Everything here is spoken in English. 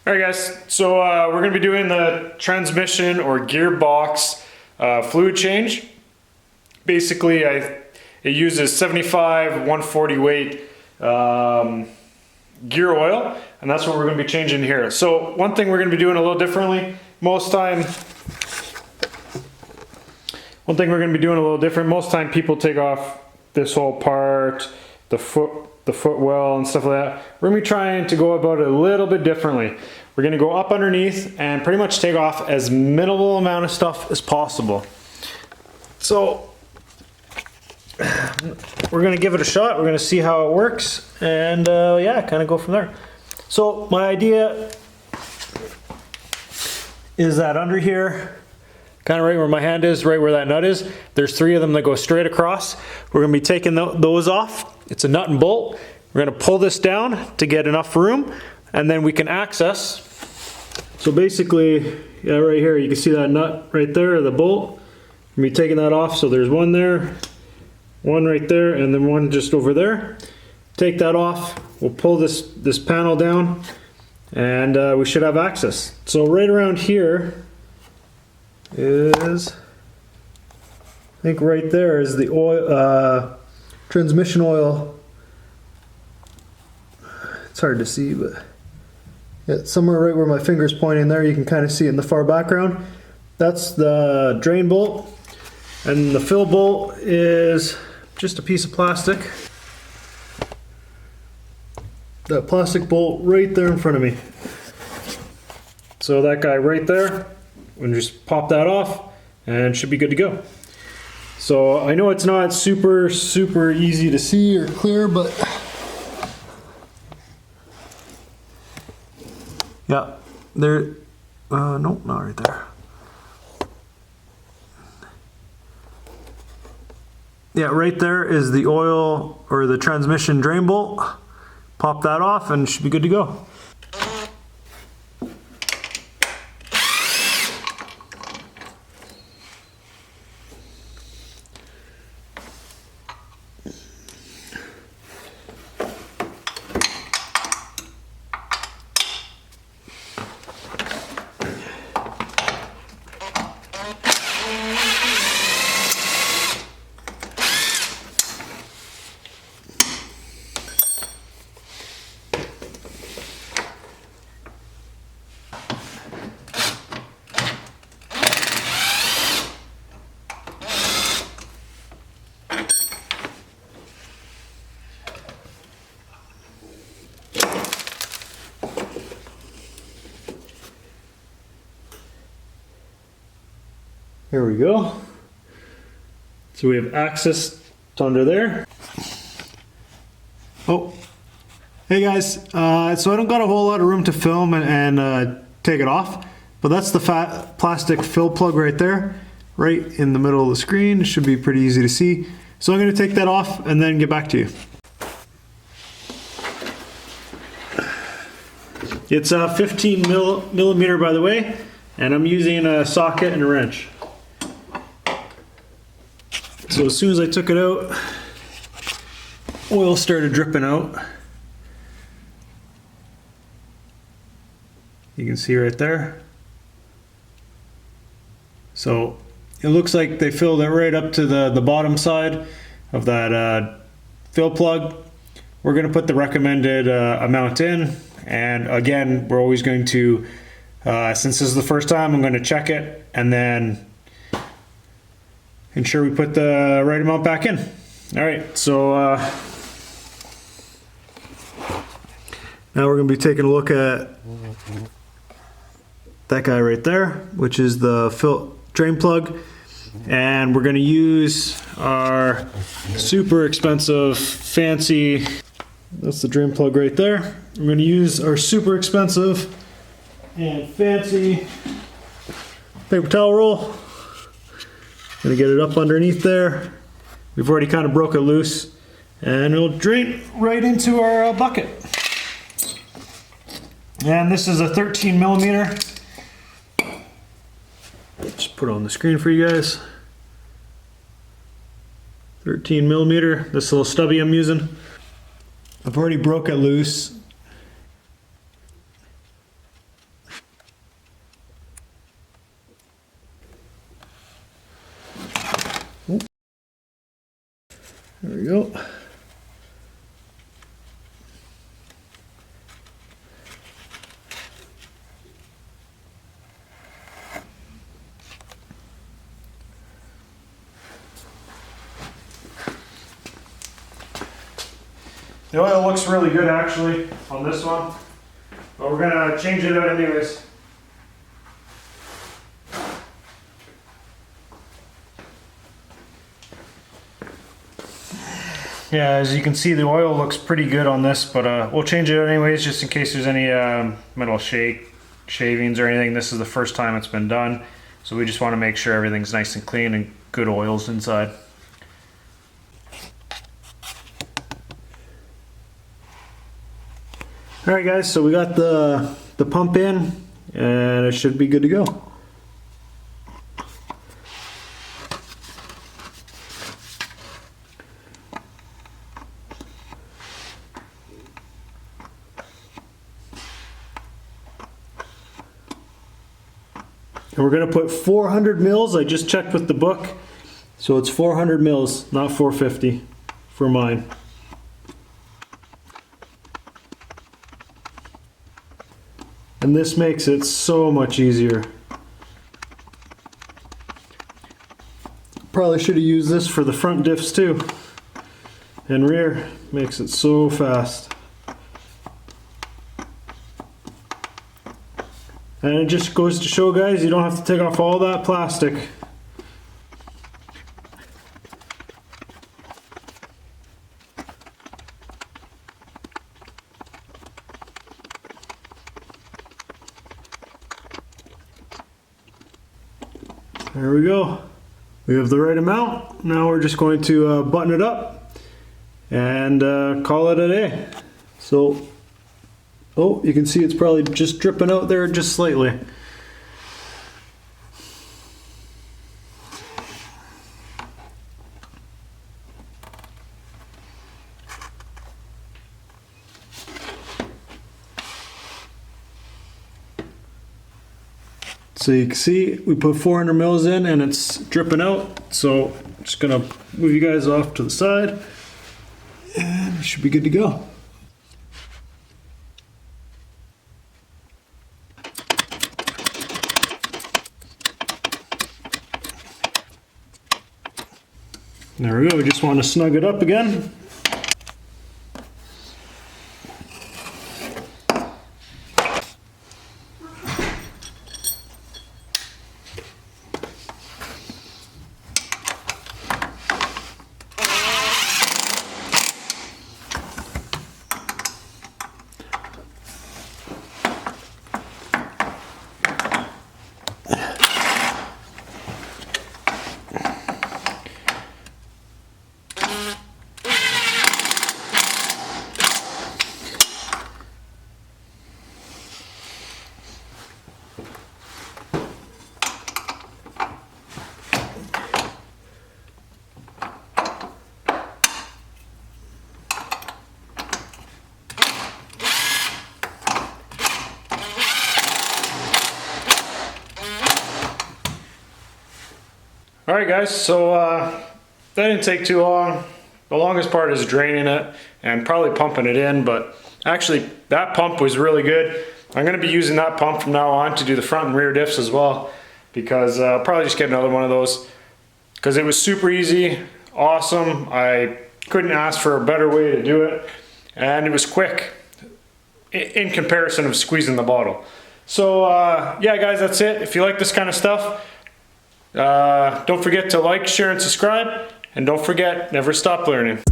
Alright guys, so we're going to be doing the transmission or gearbox fluid change. Basically, it uses 75 140 weight gear oil, and that's what we're going to be changing here. So one thing we're going to be doing a little differently, most time people take off this whole part, the footwell and stuff like that. We're going to be trying to go about it a little bit differently. We're going to go up underneath and pretty much take off as minimal amount of stuff as possible. So we're going to give it a shot. We're going to see how it works, and yeah, kind of go from there. So my idea is that under here, kind of right where my hand is, right where that nut is, there's 3 of them that go straight across. We're going to be taking those off. It's a nut and bolt. We're going to pull this down to get enough room, and then we can access. So basically, yeah, right here, you can see that nut right there, the bolt. We're going to be taking that off, so there's one there, one right there, and then one just over there. Take that off, we'll pull this panel down, and we should have access. So right around here is, I think right there is the oil, transmission oil. It's hard to see, but yeah, somewhere right where my finger's pointing there, you can kind of see it in the far background. That's the drain bolt, and the fill bolt is just a piece of plastic. That plastic bolt right there in front of me. So that guy right there, and just pop that off and should be good to go. So I know it's not super easy to see or clear, but yeah, there, nope, not right there. Yeah, right there is the oil or the transmission drain bolt. Pop that off and should be good to go. Here we go. So we have access to under there. Oh, hey guys. So I don't got a whole lot of room to film and take it off, but that's the fat plastic fill plug right there, right in the middle of the screen. It should be pretty easy to see. So I'm going to take that off and then get back to you. It's 15 millimeter, by the way, and I'm using a socket and a wrench. So as soon as I took it out, oil started dripping out. You can see right there. So it looks like they filled it right up to the bottom side of that fill plug. We're going to put the recommended amount in, and again, we're always going to, since this is the first time, I'm going to check it and then ensure we put the right amount back in. All right, so now we're going to be taking a look at that guy right there, which is the drain plug, and we're going to use our super expensive fancy, that's the drain plug right there. We're going to use our super expensive and fancy paper towel roll. Gonna get it up underneath there. We've already kind of broke it loose, and it'll drain right into our bucket. And this is a 13 millimeter. Just put it on the screen for you guys. 13 millimeter. This little stubby I'm using. I've already broke it loose. There we go. The oil looks really good actually on this one, but we're gonna change it out anyways. Yeah, as you can see, the oil looks pretty good on this, but we'll change it anyways just in case there's any metal shavings or anything. This is the first time it's been done, so we just want to make sure everything's nice and clean and good oils inside. Alright guys, so we got the pump in and it should be good to go. And we're going to put 400 mils. I just checked with the book, so it's 400 mils, not 450 for mine. And this makes it so much easier. Probably should have used this for the front diffs too. And rear makes it so fast. And it just goes to show, guys, you don't have to take off all that plastic. There we go. We have the right amount. Now we're just going to button it up and call it a day. So, oh, you can see it's probably just dripping out there just slightly. So you can see we put 400 mils in and it's dripping out. So I'm just gonna move you guys off to the side and we should be good to go. There we go, we just want to snug it up again. Alright guys, so that didn't take too long. The longest part is draining it and probably pumping it in, but actually that pump was really good. I'm going to be using that pump from now on to do the front and rear diffs as well, because I'll probably just get another one of those because it was super easy, awesome. I couldn't ask for a better way to do it, and it was quick in comparison of squeezing the bottle. So yeah guys, that's it. If you like this kind of stuff, don't forget to like, share, and subscribe. And don't forget, never stop learning.